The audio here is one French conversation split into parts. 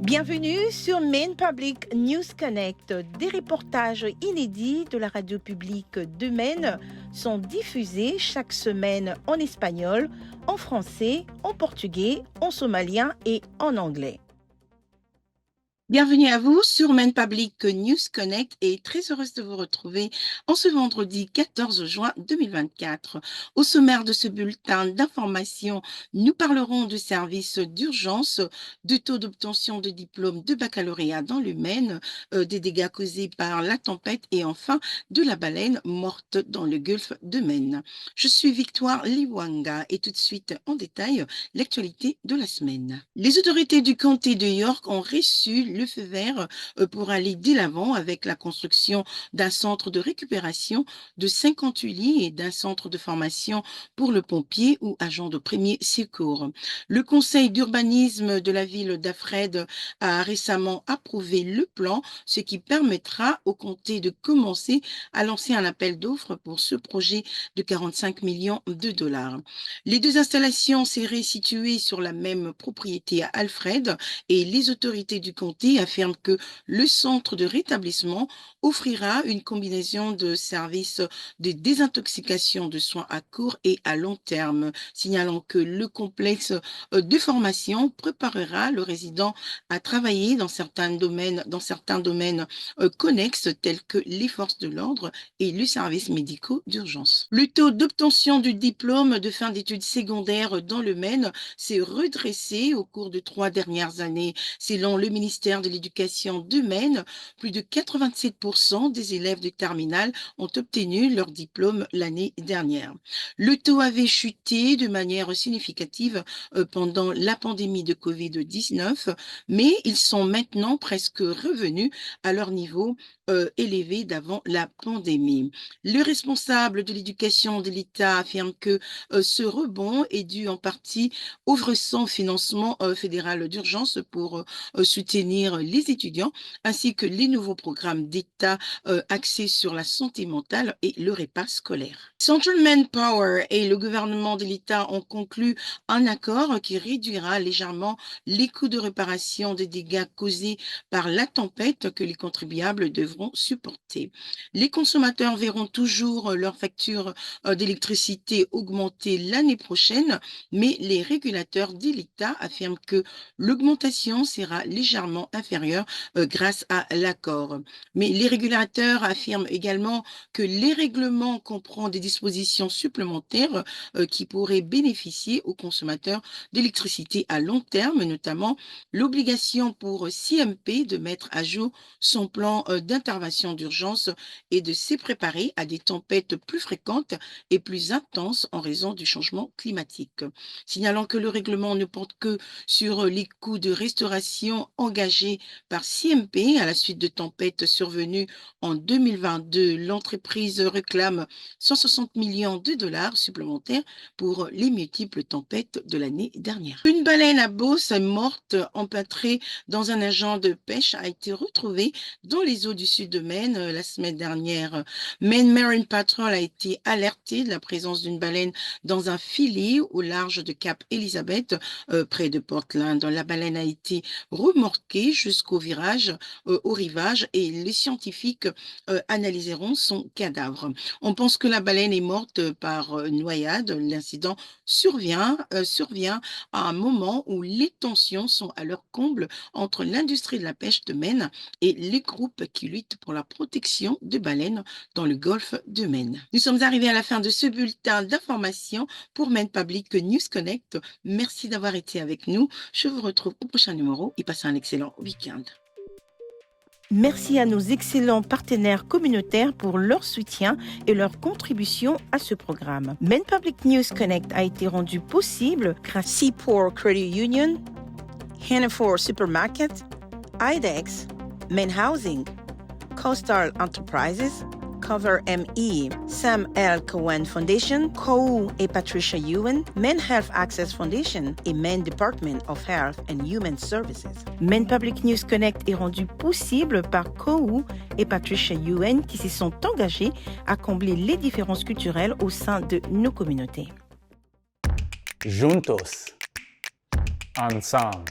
Bienvenue sur Maine Public News Connect. Des reportages inédits de la radio publique de Maine sont diffusés chaque semaine en espagnol, en français, en portugais, en somalien et en anglais. Bienvenue à vous sur Maine Public News Connect et très heureuse de vous retrouver en ce vendredi 14 juin 2024. Au sommaire de ce bulletin d'information, nous parlerons du service d'urgence, du taux d'obtention de diplôme de baccalauréat dans le Maine, des dégâts causés par la tempête et enfin de la baleine morte dans le golfe de Maine. Je suis Victoire Liwanga et tout de suite en détail l'actualité de la semaine. Les autorités du comté de York ont reçu le feu vert pour aller de l'avant avec la construction d'un centre de récupération de 58 lits et d'un centre de formation pour le pompier ou agent de premier secours. Le conseil d'urbanisme de la ville d'Alfred a récemment approuvé le plan, ce qui permettra au comté de commencer à lancer un appel d'offres pour ce projet de 45 millions de dollars. Les deux installations seraient situées sur la même propriété à Alfred et les autorités du comté affirment que le centre de rétablissement offrira une combinaison de services de désintoxication de soins à court et à long terme, signalant que le complexe de formation préparera le résident à travailler dans certains domaines connexes tels que les forces de l'ordre et les services médicaux d'urgence. Le taux d'obtention du diplôme de fin d'études secondaires dans le Maine s'est redressé au cours de 3 dernières années. Selon le ministère de l'Éducation de Maine, plus de 87% des élèves de terminale ont obtenu leur diplôme l'année dernière. Le taux avait chuté de manière significative pendant la pandémie de Covid-19, mais ils sont maintenant presque revenus à leur niveau élevé d'avant la pandémie. Le responsable de l'éducation de l'État affirme que ce rebond est dû en partie au récent financement fédéral d'urgence pour soutenir les étudiants, ainsi que les nouveaux programmes d'État axés sur la santé mentale et le repas scolaire. Central Manpower et le gouvernement de l'État ont conclu un accord qui réduira légèrement les coûts de réparation des dégâts causés par la tempête que les contribuables devront supporter. Les consommateurs verront toujours leur facture d'électricité augmenter l'année prochaine, mais les régulateurs de l'État affirment que l'augmentation sera légèrement inférieure grâce à l'accord. Mais les régulateurs affirment également que les règlements comprennent des dispositions supplémentaires qui pourraient bénéficier aux consommateurs d'électricité à long terme, notamment l'obligation pour CMP de mettre à jour son plan d'intervention d'urgence et de se préparer à des tempêtes plus fréquentes et plus intenses en raison du changement climatique. Signalant que le règlement ne porte que sur les coûts de restauration engagés par CMP à la suite de tempêtes survenues en 2022, l'entreprise réclame 160 millions de dollars supplémentaires pour les multiples tempêtes de l'année dernière. Une baleine à bosse morte empâtrée dans un agent de pêche a été retrouvée dans les eaux du sud de Maine la semaine dernière. Maine Marine Patrol a été alerté de la présence d'une baleine dans un filet au large de Cap Elizabeth, près de Portland. La baleine a été remorquée jusqu'au rivage et les scientifiques analyseront son cadavre. On pense que la baleine est morte par noyade. L'incident survient à un moment où les tensions sont à leur comble entre l'industrie de la pêche de Maine et les groupes qui luttent pour la protection des baleines dans le golfe de Maine. Nous sommes arrivés à la fin de ce bulletin d'information pour Maine Public News Connect. Merci d'avoir été avec nous. Je vous retrouve au prochain numéro et passez un excellent week-end. Merci à nos excellents partenaires communautaires pour leur soutien et leur contribution à ce programme. Maine Public News Connect a été rendu possible grâce à Seaport Credit Union, Hannaford Supermarket, IDEX, Maine Housing, CoStar Enterprises, Cover ME, Sam L. Cohen Foundation, COU et Patricia Ewan, Maine Health Access Foundation et Maine Department of Health and Human Services. Maine Public News Connect est rendu possible par COU et Patricia Ewan qui se sont engagés à combler les différences culturelles au sein de nos communautés. Juntos, ensemble,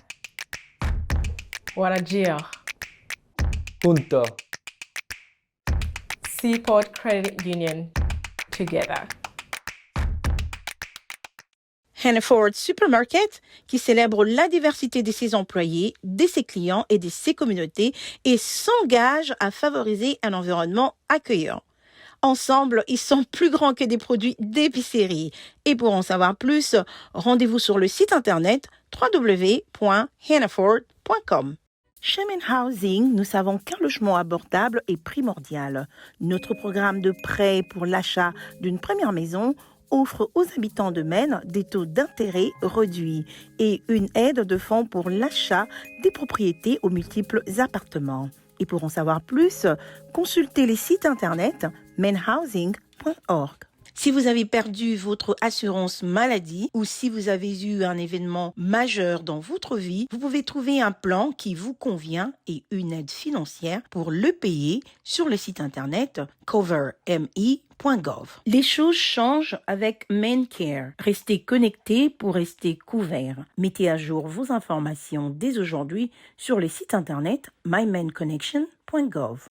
Warajir. Punta. Seaport Credit Union. Together. Hannaford Supermarket, qui célèbre la diversité de ses employés, de ses clients et de ses communautés et s'engage à favoriser un environnement accueillant. Ensemble, ils sont plus grands que des produits d'épicerie. Et pour en savoir plus, rendez-vous sur le site internet www.hannaford.com. Shemin Housing, nous savons qu'un logement abordable est primordial. Notre programme de prêt pour l'achat d'une première maison offre aux habitants de Maine des taux d'intérêt réduits et une aide de fonds pour l'achat des propriétés aux multiples appartements. Et pour en savoir plus, consultez les sites internet mainhousing.org. Si vous avez perdu votre assurance maladie ou si vous avez eu un événement majeur dans votre vie, vous pouvez trouver un plan qui vous convient et une aide financière pour le payer sur le site internet coverme.gov. Les choses changent avec MaineCare. Restez connectés pour rester couverts. Mettez à jour vos informations dès aujourd'hui sur le site internet mymainconnection.gov.